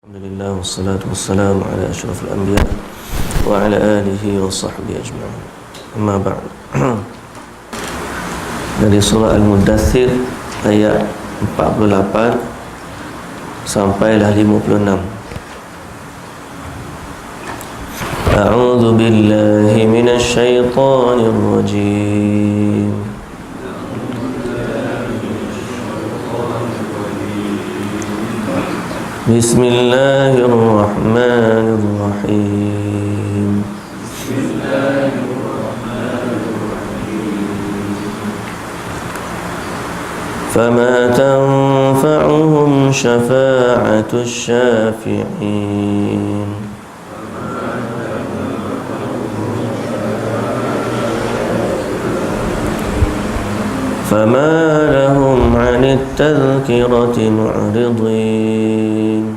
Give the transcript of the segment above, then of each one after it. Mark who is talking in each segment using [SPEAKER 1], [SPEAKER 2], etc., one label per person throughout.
[SPEAKER 1] Alhamdulillah wassalatu wassalamu ala asyrafil anbiya wa ala alihi wa sahbihi ajma'in. Amma ba'd. Dari surah Al-Muddathir ayat 48 sampailah 56. A'udzu billahi minasy syaithanir rajim. Bismillahirrahmanirrahim. Fama tanfa'uhum syafa'atus syafi'in. Fama lahum 'anit tadhkirati mu'ridin.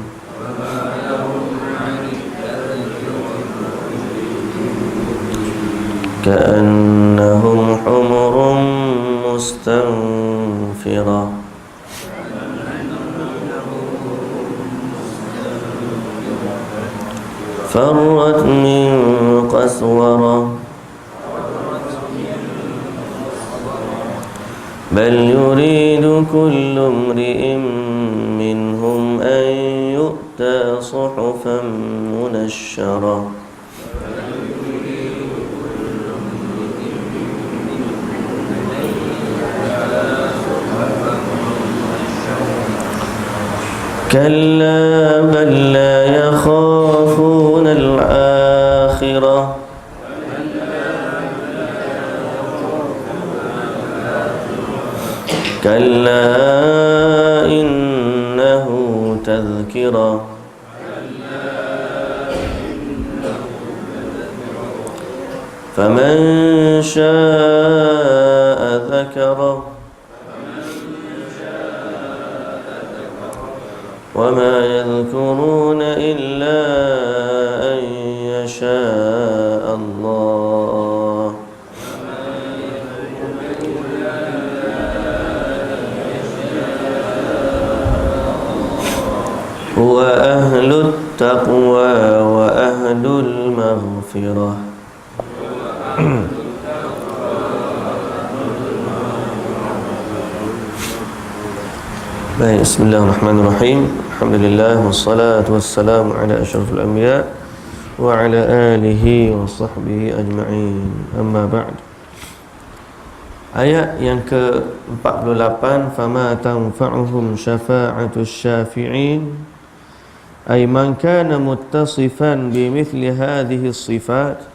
[SPEAKER 1] كأنهم حمر مستنفرة فرت من قسورة بل يريد كل امرئ منهم أن يؤتى صحفا منشرة كلا بل لا يخافون الآخرة كلا إنه تذكرة فمن شاء ذكره وما يذكرون إلا أن يشاء الله هو أهل التقوى وأهل المغفرة. Baik, bismillahirrahmanirrahim. Alhamdulillah wassalatu wassalamu ala asyrafil anbiya wa ala alihi wa sahbihi ajma'in. Amma ba'd. Ayat yang ke-48, fama tanfa'uhum syafa'atus syafi'in, ay man kana muttasifan bimithli hadhihi as-sifat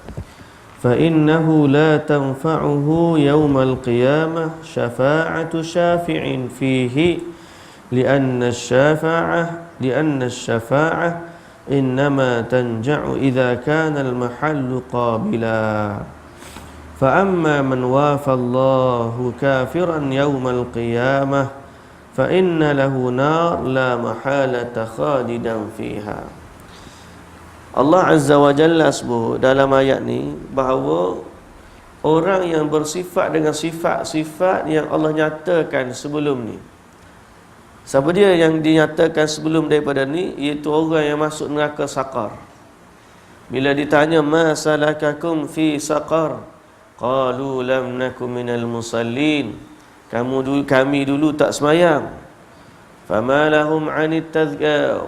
[SPEAKER 1] fa innahu la tanfa'uhu yawmal qiyamah syafa'atu syafi'in fihi لأن الشفاعة إنما تنجع إذا كان المحل قابلا فأما من وافى الله كافرا يوم القيامة فإن له نار لا محالة خالدا فيها. Allah Azza wa Jalla sebut dalam ayat ni bahawa orang yang bersifat dengan sifat-sifat yang Allah nyatakan sebelum ni, siapa dia yang dinyatakan sebelum daripada ni, iaitu orang yang masuk neraka Saqar. Bila ditanya ma salakakum fi Saqar, qalu lam nakum minal musallin, kami dulu tak semayang. Fama lahum 'anit tadhkir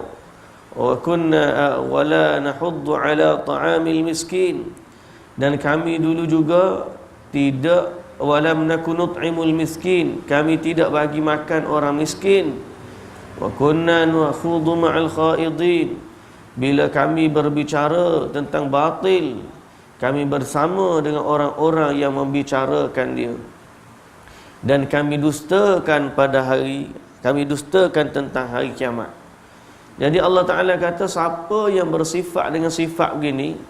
[SPEAKER 1] wa kunna wala nahuddu ala ta'amil miskin, dan kami dulu juga tidak walam nakun nut'imul miskin, kami tidak bagi makan orang miskin. Wa kunna nakhudhu ma'al khaidin, bila kami berbicara tentang batil, kami bersama dengan orang-orang yang membicarakan dia, dan kami dustakan tentang hari kiamat. Jadi Allah Ta'ala kata, siapa yang bersifat dengan sifat begini,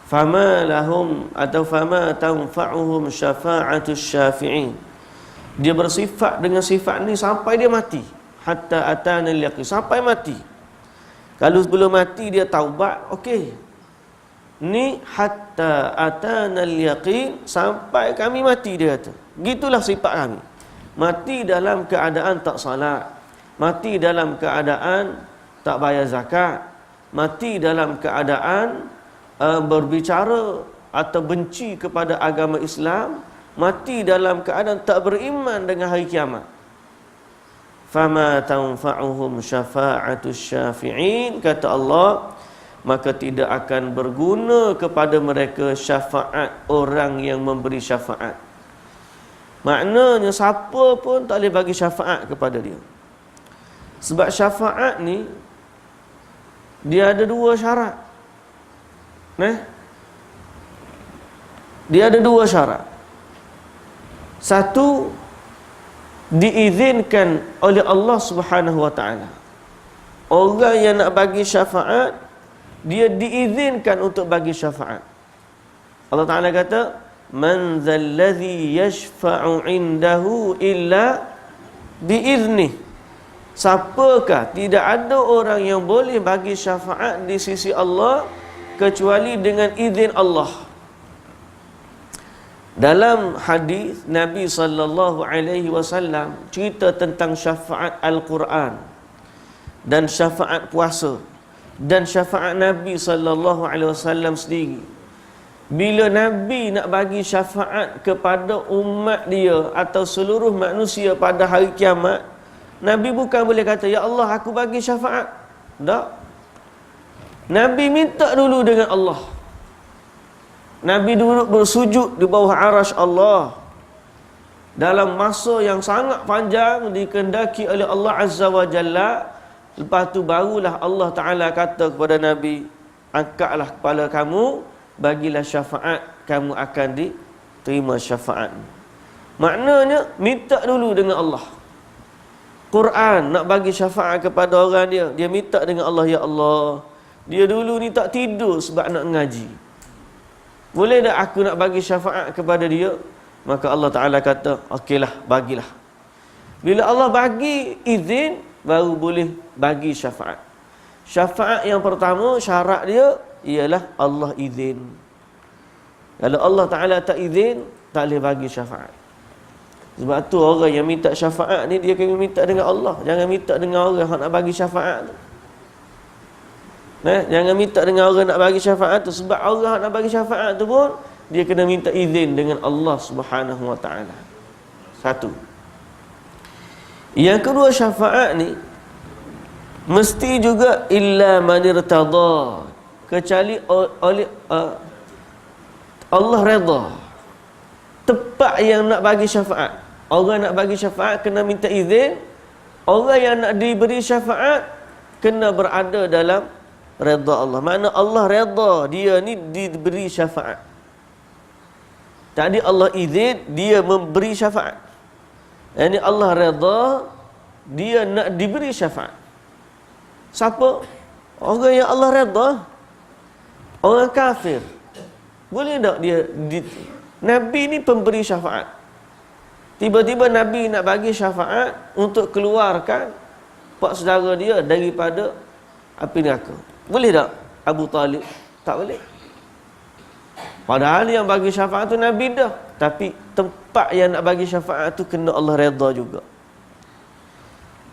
[SPEAKER 1] fama lahum atau fama tanfa'uhum syafa'atus syafi'in, dia bersifat dengan sifat ni sampai dia mati, hatta atana al-yaqin, sampai mati. Kalau sebelum mati dia taubat, okey. Ni hatta atana al-yaqin, sampai kami mati, dia kata. Gitulah sifat kami. Mati dalam keadaan tak salat, mati dalam keadaan tak bayar zakat, mati dalam keadaan berbicara atau benci kepada agama Islam, mati dalam keadaan tak beriman dengan hari kiamat, fama tanfa'uhum syafa'atus syafi'in, kata Allah, maka tidak akan berguna kepada mereka syafaat orang yang memberi syafaat. Maknanya siapa pun tak boleh bagi syafaat kepada dia. Sebab syafaat ni dia ada dua syarat. Dia ada dua syarat. Satu, diizinkan oleh Allah Subhanahu wa taala. Orang yang nak bagi syafaat, dia diizinkan untuk bagi syafaat. Allah Taala kata, man zallazi yashfa'u indahu illa biiznih. Siapakah? Tidak ada orang yang boleh bagi syafaat di sisi Allah kecuali dengan izin Allah. Dalam hadis Nabi sallallahu alaihi wasallam cerita tentang syafaat Al-Quran dan syafaat puasa dan syafaat Nabi sallallahu alaihi wasallam sendiri. Bila Nabi nak bagi syafaat kepada umat dia atau seluruh manusia pada hari kiamat, Nabi bukan boleh kata, ya Allah aku bagi syafaat. Tak. Nabi minta dulu dengan Allah. Nabi duduk bersujud di bawah arasy Allah dalam masa yang sangat panjang dikehendaki oleh Allah Azza wa Jalla. Lepas tu barulah Allah Ta'ala kata kepada Nabi, angkatlah kepala kamu, bagilah syafaat, kamu akan diterima syafaat. Maknanya minta dulu dengan Allah. Quran nak bagi syafaat kepada orang dia minta dengan Allah, ya Allah, dia dulu ni tak tidur sebab nak ngaji. Boleh tak aku nak bagi syafaat kepada dia? Maka Allah Ta'ala kata, okeylah, bagilah. Bila Allah bagi izin, baru boleh bagi syafaat. Syafaat yang pertama, syarat dia ialah Allah izin. Kalau Allah Ta'ala tak izin, tak boleh bagi syafaat. Sebab tu orang yang minta syafaat ni, dia kena minta dengan Allah. Jangan minta dengan orang yang nak bagi syafaat tu. Jangan minta dengan orang nak bagi syafaat tu. Sebab orang nak bagi syafaat tu pun, dia kena minta izin dengan Allah Subhanahu wa ta'ala. Satu. Yang kedua, syafaat ni mesti juga illa man irtada, kecuali oleh Allah redha. Tepat yang nak bagi syafaat. Orang nak bagi syafaat kena minta izin. Orang yang nak diberi syafaat kena berada dalam redha Allah. Makna Allah redha dia ni diberi syafaat. Tadi Allah izin, dia memberi syafaat. Yang ni Allah redha, dia nak diberi syafaat. Siapa? Orang yang Allah redha. Orang kafir. Boleh tak dia Nabi ni pemberi syafaat. Tiba-tiba Nabi nak bagi syafaat untuk keluarkan pak saudara dia daripada api neraka. Boleh tak Abu Talib? Tak boleh. Padahal yang bagi syafaat tu Nabi dah. Tapi tempat yang nak bagi syafaat tu kena Allah redha juga.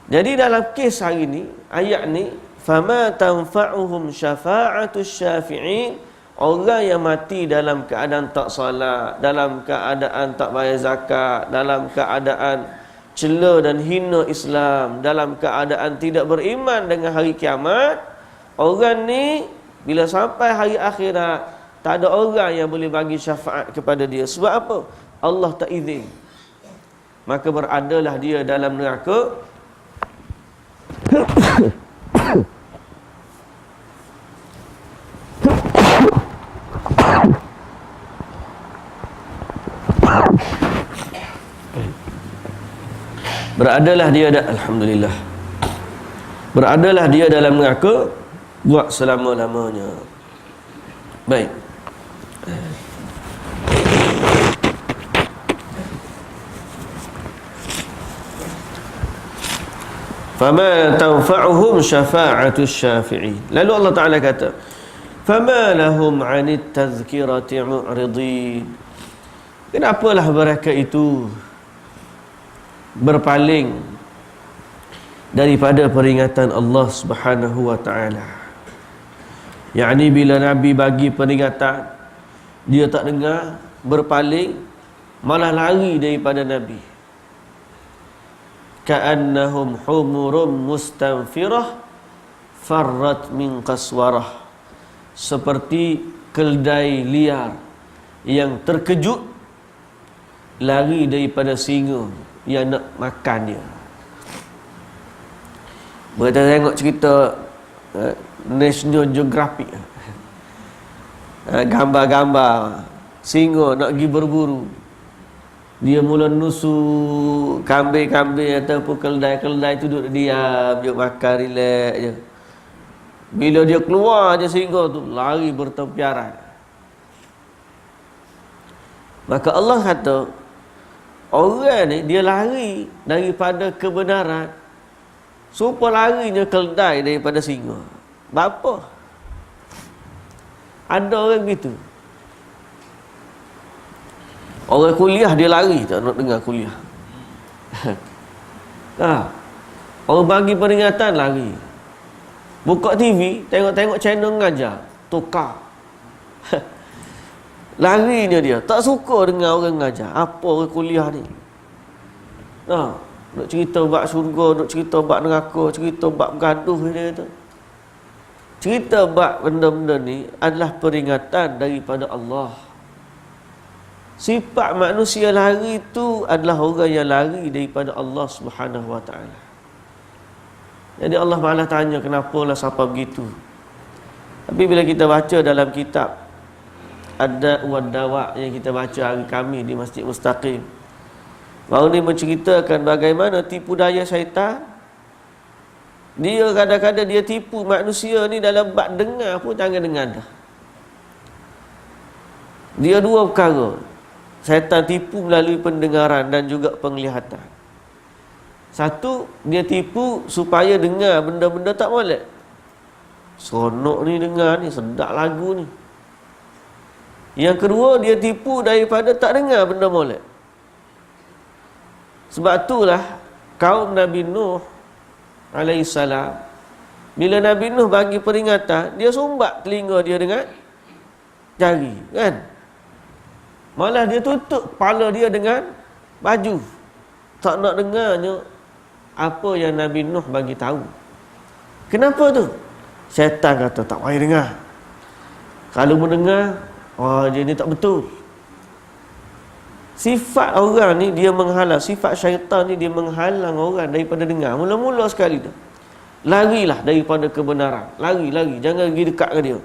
[SPEAKER 1] Jadi dalam kes hari ni, ayat ni, fama tanfa'uhum syafa'atus syafi'in, orang yang mati dalam keadaan tak salat, dalam keadaan tak bayar zakat, dalam keadaan cela dan hina Islam, dalam keadaan tidak beriman dengan hari kiamat, orang ni bila sampai hari akhirat, tak ada orang yang boleh bagi syafaat kepada dia. Sebab apa? Allah tak izin. Maka beradalah dia dalam neraka. Beradalah dia alhamdulillah. Beradalah dia dalam neraka buat selama-lamanya. Baik. Fama tanfa'uhum syafa'atus syafi'in. Lalu Allah Ta'ala kata, fama lahum 'anit tadhkirati mu'ridin. Kenapalah mereka itu berpaling daripada peringatan Allah Subhanahu wa taala. Yakni bila Nabi bagi peringatan, dia tak dengar, berpaling, malah lari daripada Nabi. Ka'annahum humurum mustanfirah farrat min qaswarah. Seperti keldai liar yang terkejut lari daripada singa yang nak makan dia. Berita tengok cerita National Geographic, gambar-gambar singa nak pergi berburu. Dia mula nusuk kambing-kambing ataupun keldai-keldai tu duduk diam je, makan relax je. Bila dia keluar je singa tu lari bertempiaran. Maka Allah kata orang ni dia lari daripada kebenaran supaya larinya keldai daripada singa. Bapa? Ada orang gitu. Orang kuliah dia lari, tak nak dengar kuliah. Orang bagi peringatan lari. Buka TV, tengok-tengok channel ngajar, tukar. Larinya dia, tak suka dengar orang ngajar. Apa orang kuliah ni? Nak cerita bab syurga, nak cerita bab neraka, cerita bab gaduh dia kata. Cerita bab benda-benda ni adalah peringatan daripada Allah. Sifat manusia lari itu adalah orang yang lari daripada Allah Subhanahu wa taala. Jadi Allah Ta'ala tanya, kenapalah siapa begitu? Tapi bila kita baca dalam kitab Ad-Da' wa Dawa' yang kita baca hari kami di Masjid Mustaqim, baru ni menceritakan bagaimana tipu daya syaitan. Dia kadang-kadang dia tipu manusia ni dalam bab dengar pun jangan dengar dah. Dia dua perkara. Syaitan tipu melalui pendengaran dan juga penglihatan. Satu, dia tipu supaya dengar benda-benda tak molek. Seronok ni dengar ni, sedap lagu ni. Yang kedua, dia tipu daripada tak dengar benda molek. Sebab itulah kaum Nabi Nuh alaihissalam, bila Nabi Nuh bagi peringatan, dia sumbat telinga dia dengan jari, kan? Malah dia tutup kepala dia dengan baju, tak nak dengarnya apa yang Nabi Nuh bagi tahu. Kenapa tu? Syaitan kata tak payah dengar. Kalau mendengar, dia ni tak betul. Sifat orang ni dia menghalang, sifat syaitan ni dia menghalang orang daripada dengar. Mula-mula sekali tu, larilah daripada kebenaran. Lari, jangan pergi dekat ke dia.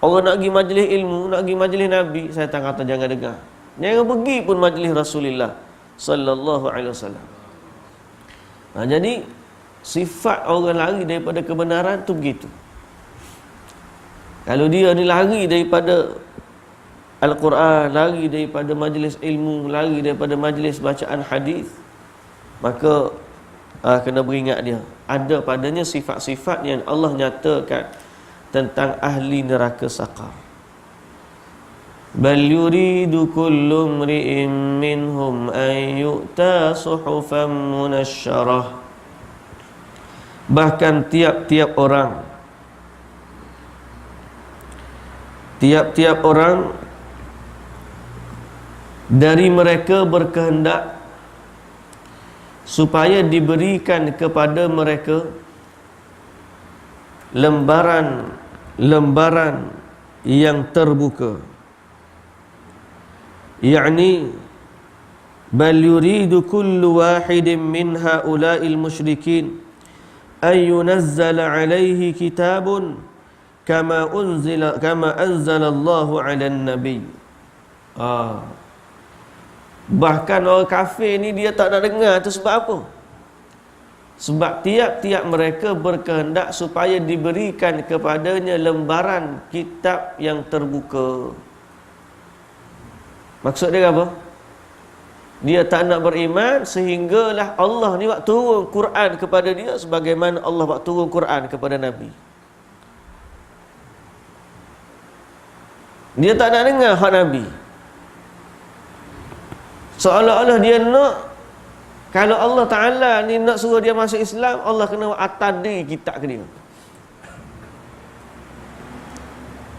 [SPEAKER 1] Orang nak pergi majlis ilmu, nak pergi majlis Nabi, syaitan kata jangan dengar. Jangan pergi pun majlis Rasulullah sallallahu alaihi wasallam. Jadi sifat orang lari daripada kebenaran tu begitu. Kalau dia ni lari daripada Al-Quran, lari daripada majlis ilmu, lari daripada majlis bacaan hadis, maka kena beringat dia. Ada padanya sifat-sifat yang Allah nyatakan tentang ahli neraka saqar. Bal yuridu kullu mri'in minhum an yu'ta suhufan munasyarah. Bahkan tiap-tiap orang dari mereka berkehendak supaya diberikan kepada mereka lembaran yang terbuka. Yakni bal yuridu kullu wahidin min haula'il musyrikin an yunazzala alaihi kitabun kama anzala Allahu 'alan nabiy. Bahkan orang kafir ni dia tak nak dengar tu sebab apa? Sebab tiap-tiap mereka berkehendak supaya diberikan kepadanya lembaran kitab yang terbuka. Maksud dia apa? Dia tak nak beriman sehinggalah Allah ni buat turun Quran kepada dia sebagaimana Allah buat turun Quran kepada Nabi. Dia tak nak dengar hak Nabi. Seolah-olah dia nak Kalau Allah Ta'ala ni nak suruh dia masuk Islam, Allah kena atadi kitab ke dia.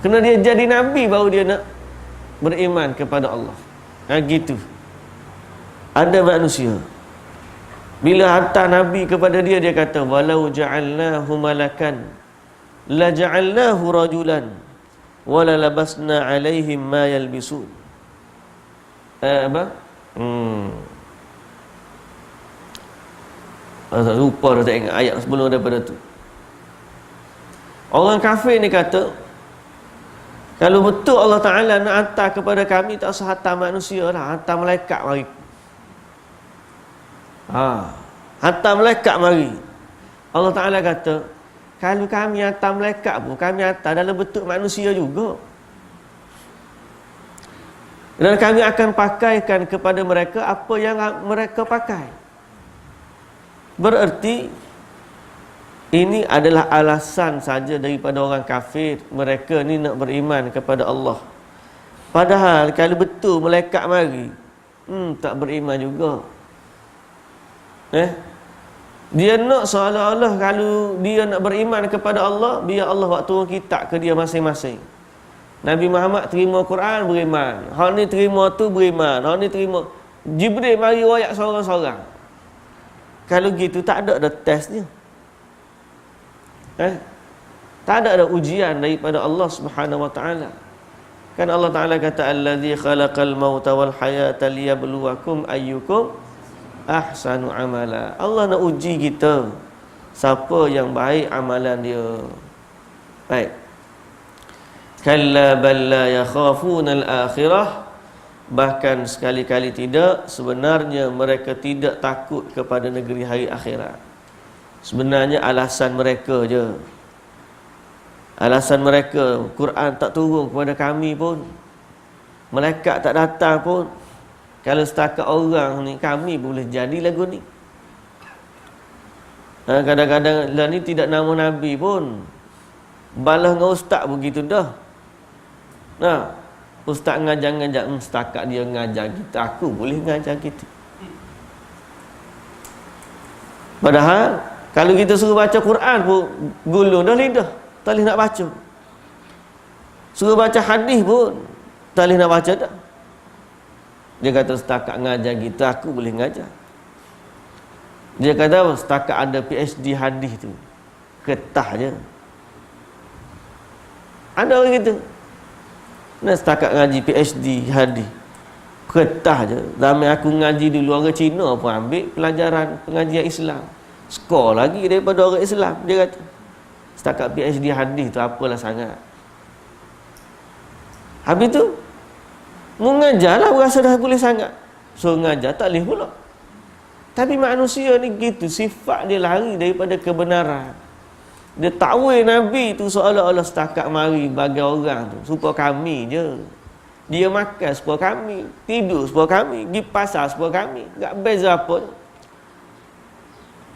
[SPEAKER 1] Kena dia jadi Nabi baru dia nak beriman kepada Allah. Gitu. Ada manusia bila hantar Nabi kepada dia, dia kata walau ja'alnahu malakan la ja'alnahu rajulan wala labasna alaihim ma yalbisun. Apa? Lupa dah, tak ingat ayat sebelum daripada tu. Orang kafir ni kata, kalau betul Allah Ta'ala nak hantar kepada kami, tak usah hantar manusia lah, hantar malaikat mari. Hantar malaikat mari. Allah Ta'ala kata, kalau kami hantar malaikat pun, kami hantar dalam bentuk manusia juga. Dan kami akan pakaikan kepada mereka apa yang mereka pakai. Bererti ini adalah alasan saja daripada orang kafir, mereka ni nak beriman kepada Allah. Padahal kalau betul malaikat mari, tak beriman juga. Dia nak seolah-olah kalau dia nak beriman kepada Allah, biar Allah buat turun kitab ke dia masing-masing. Nabi Muhammad terima Quran, beriman. Hak ni terima tu, beriman. Hak ni terima Jibril mari royak seorang-seorang. Kalau gitu tak ada testnya. Tak ada ujian daripada Allah Subhanahu wa taala. Kan Allah Taala kata allazi khalaqal mauta wal hayata liyabluwakum ayyukum ahsanu amala. Allah nak uji kita siapa yang baik amalan dia. Baik. Kalla bal la yakhafuna al-akhirah. Bahkan sekali-kali tidak, sebenarnya mereka tidak takut kepada negeri hari akhirat. Sebenarnya alasan mereka je. Alasan mereka, Quran tak turun kepada kami pun, malaikat tak datang pun. Kalau setakat orang ni, kami boleh jadi lagu ni. Kadang-kadang lah ni tidak nama Nabi pun, balas dengan ustaz begitu dah. Ustaz ngajar-ngajar, setakat dia ngajar kita, aku boleh ngajar kita. Padahal kalau kita suruh baca Quran pun gulung dah lidah, tak boleh nak baca. Suruh baca hadis pun tak boleh nak baca dah. Dia kata setakat ngajar kita, aku boleh ngajar. Dia kata setakat ada PhD hadis tu, ketah je. Ada orang gitu. Nah, setakat ngaji PhD hadis, ketah je. Zaman aku ngaji dulu, orang Cina pun ambil pelajaran pengajian Islam, skor lagi daripada orang Islam. Dia kata setakat PhD hadis tu apalah sangat. Habis tu mengajar lah, berasa dah boleh sangat. So ngajar tak boleh pula. Tapi manusia ni gitu, sifat dia lari daripada kebenaran. Dia takwil Nabi tu seolah-olah setakat mari bagi orang tu supaya kami je. Dia makan supaya kami, tidur supaya kami, pergi pasar supaya kami, tak beza apa.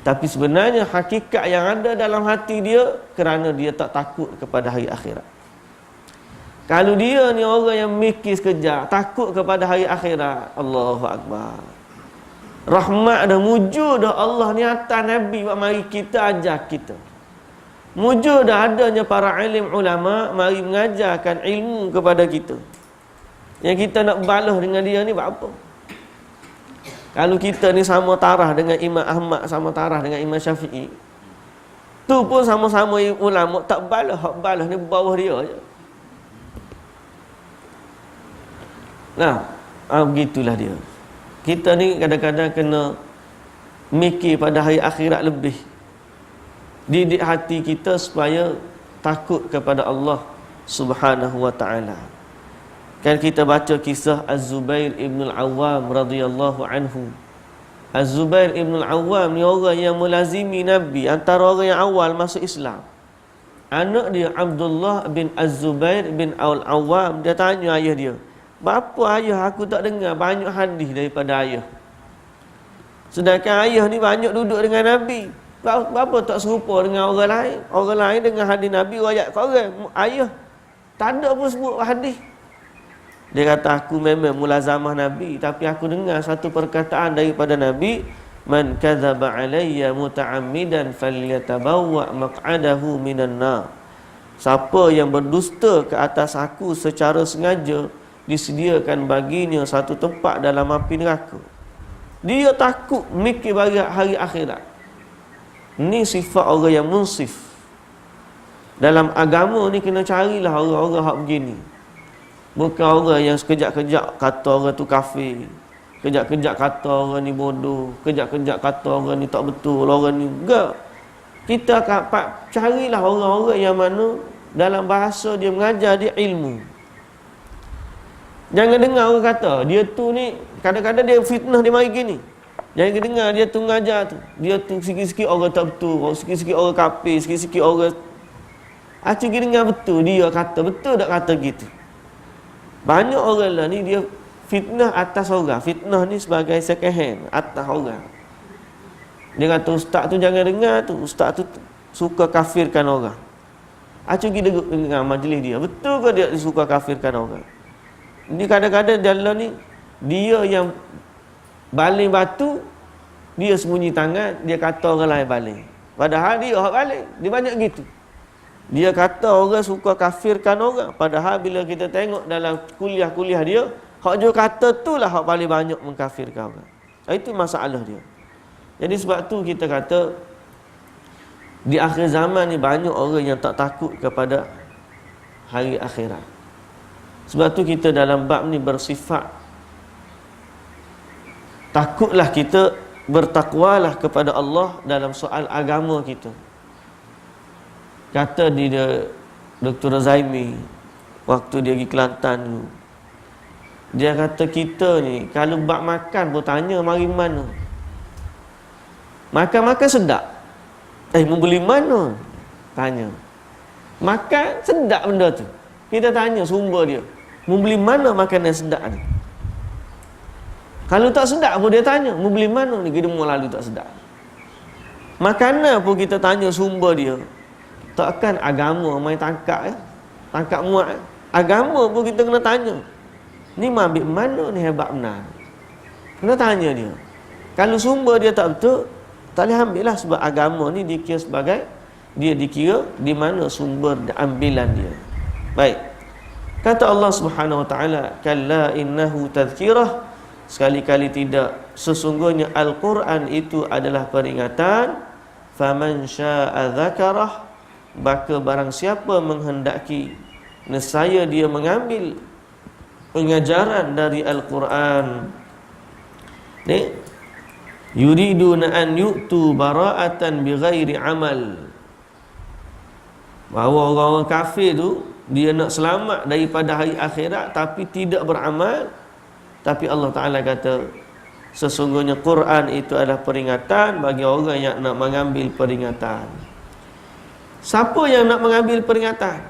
[SPEAKER 1] Tapi sebenarnya hakikat yang ada dalam hati dia kerana dia tak takut kepada hari akhirat. Kalau dia ni orang yang mikir sekejap, takut kepada hari akhirat, Allahu Akbar, rahmat dah mujud dah Allah ni atas Nabi buat mari kita ajar kita. Mujud dah adanya para alim ulama mari mengajarkan ilmu kepada kita. Yang kita nak balas dengan dia ni buat apa? Kalau kita ni sama tarah dengan Imam Ahmad, sama tarah dengan Imam Syafi'i, tu pun sama-sama ulama, tak balas, hak balas ni bawah dia je. Begitulah dia. Kita ni kadang-kadang kena mikir pada hari akhirat lebih. Didik hati kita supaya takut kepada Allah Subhanahu wa ta'ala. Kan kita baca kisah Az-Zubair ibn al-Awwam radhiyallahu anhu. Az-Zubair ibn al-Awwam ni orang yang melazimi Nabi, antara orang yang awal masuk Islam. Anak dia Abdullah bin Az-Zubair bin al-Awwam, dia tanya ayah dia, "Bapa ayah, aku tak dengar banyak hadis daripada ayah. Sedangkan ayah ni banyak duduk dengan Nabi. Bapa tak serupa dengan orang lain? Orang lain dengan hadis Nabi, riwayat kat orang. Ayah tak ada pun sebut hadis." Dia kata, "Aku memang mulazamah Nabi, tapi aku dengar satu perkataan daripada Nabi, man kadzaba alayya muta'ammidan falyatabawwa maq'adahu minan nar. Siapa yang berdusta ke atas aku secara sengaja, disediakan baginya satu tempat dalam api neraka. Dia takut mikir bagi hari akhirat. Ni sifat orang yang munsif. Dalam agama ni kena carilah orang-orang hak begini. Bukan orang yang sekejap-kejap kata orang tu kafir, kejap-kejap kata orang ni bodoh, kejap-kejap kata orang ni tak betul, orang ni enggak. Kita akan carilah orang-orang yang mana dalam bahasa dia mengajar dia ilmu. Jangan dengar orang kata dia tu ni, kadang-kadang dia fitnah dia mari gini. Jangan dengar dia tu mengajar tu. Dia tu sikit-sikit orang tak betul, sikit-sikit orang kafir, sikit-sikit orang. Acik dengar betul dia kata, betul tak kata gitu. Banyak orang lah ni dia fitnah atas orang. Fitnah ni sebagai second hand atas orang. Dia kata ustaz tu jangan dengar tu, ustaz tu suka kafirkan orang. Acik kita dengar majlis dia, betul ke dia suka kafirkan orang? Ni kadang-kadang dalam ni dia yang baling batu, dia sembunyi tangan, dia kata orang lain baling. Padahal dia hak baling. Dia banyak gitu. Dia kata orang suka kafirkan orang, padahal bila kita tengok dalam kuliah-kuliah dia, hak dia kata tu lah hak paling banyak mengkafirkan orang. Itu masalah dia. Jadi sebab tu kita kata di akhir zaman ni banyak orang yang tak takut kepada hari akhirat. Sebab tu kita dalam bab ni bersifat takutlah kita, bertakwalah kepada Allah dalam soal agama kita. Kata dia Dr. Zaimi waktu dia pergi Kelantan dulu, dia kata kita ni kalau bab makan pun tanya mari mana. Makan-makan sedap, membeli mana? Tanya. Makan sedap benda tu, kita tanya sumber dia, membeli mana makanan sedap ni. Kalau tak sedap pun dia tanya, membeli mana ni, kita mau lalu tak sedap. Makanan pun kita tanya sumber dia. Takkan agama main tangkap tangkap muat. Agama pun kita kena tanya, ni ambil mana ni hebat benar. Kena tanya dia. Kalau sumber dia tak betul, tak boleh ambil lah. Sebab agama ni dikira sebagai, dia dikira di mana sumber ambilan dia. Baik. Kata Allah Subhanahu Wa Taala, kalla innahu tadhkirah. Sekali-kali tidak, sesungguhnya Al-Quran itu adalah peringatan. Faman syaa dzakarah, maka barang siapa menghendaki, nescaya dia mengambil pengajaran dari Al-Quran. Ni yuriduna an yu'tu bara'atan bighairi amal. Bahawa orang-orang kafir tu dia nak selamat daripada hari akhirat tapi tidak beramal. Tapi Allah Ta'ala kata sesungguhnya Quran itu adalah peringatan bagi orang yang nak mengambil peringatan. Siapa yang nak mengambil peringatan?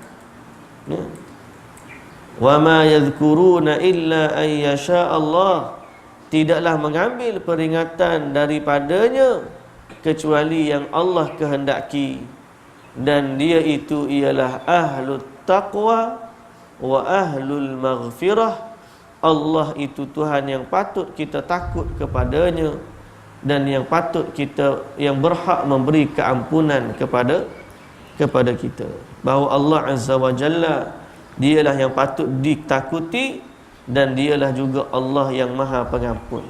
[SPEAKER 1] Wa ma yadhkuruna illa ay yasha Allah. Tidaklah mengambil peringatan daripadanya kecuali yang Allah kehendaki, dan dia itu ialah ahlut taqwa wa ahlul maghfirah. Allah itu Tuhan yang patut kita takut kepadanya dan yang patut kita, yang berhak memberi keampunan kepada kita. Bahawa Allah Azza wa Jalla dialah yang patut ditakuti dan dialah juga Allah yang Maha Pengampun.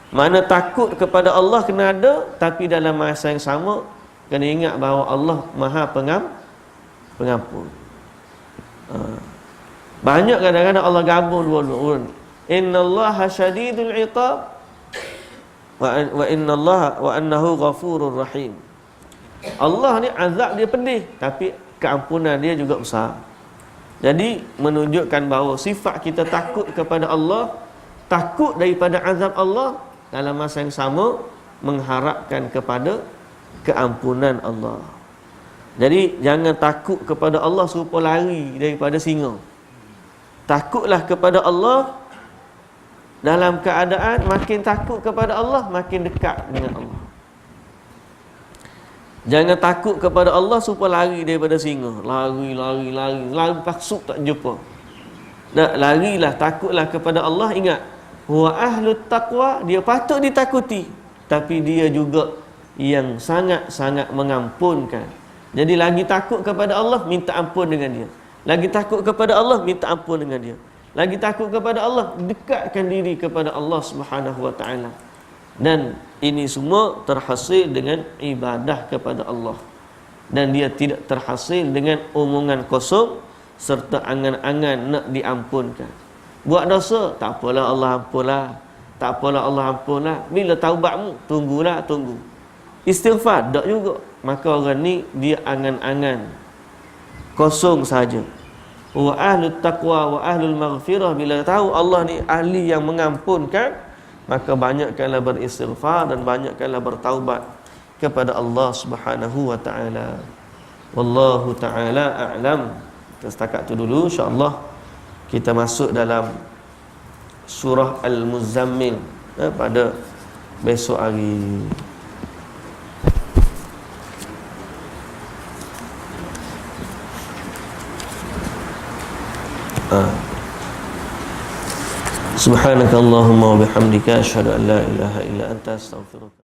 [SPEAKER 1] Mana takut kepada Allah kena ada, tapi dalam masa yang sama kena ingat bahawa Allah Maha Pengampun. Banyak kadang-kadang Allah gabung dua-dua. Innallaha syadidul iqab wa innallaha wa annahu ghafurur rahim. Allah ni azab dia pedih, tapi keampunan dia juga besar. Jadi menunjukkan bahawa sifat kita takut kepada Allah, takut daripada azab Allah, dalam masa yang sama mengharapkan kepada keampunan Allah. Jadi jangan takut kepada Allah serupa lari daripada singa. Takutlah kepada Allah dalam keadaan makin takut kepada Allah, makin dekat dengan Allah. Jangan takut kepada Allah supaya lari daripada singa. Lari paksuk tak jumpa. Nak larilah, takutlah kepada Allah. Ingat, huwa ahlut taqwa, dia patut ditakuti. tapi dia juga yang sangat-sangat mengampunkan. Jadi lagi takut kepada Allah, minta ampun dengan dia. Lagi takut kepada Allah, minta ampun dengan dia. Lagi takut kepada Allah, dekatkan diri kepada Allah Subhanahu wa taala. Dan ini semua terhasil dengan ibadah kepada Allah. Dan dia tidak terhasil dengan omongan kosong serta angan-angan nak diampunkan. Buat dosa, tak apalah Allah ampunlah. Tak apalah Allah ampunlah. Bila taubatmu, tunggu. Istighfar, tak juga. Maka orang ni dia angan-angan kosong saja. Wa ahlut taqwa wa ahlul maghfirah, bila tahu Allah ni ahli yang mengampunkan, maka banyakkanlah beristighfar dan banyakkanlah bertaubat kepada Allah Subhanahu wa taala. Wallahu taala a'lam. Kita setakat tu dulu, insya-Allah kita masuk dalam surah Al-Muzammil pada besok hari. Subhanakallahumma wa bihamdika asyhadu an la ilaha illa anta astaghfiruka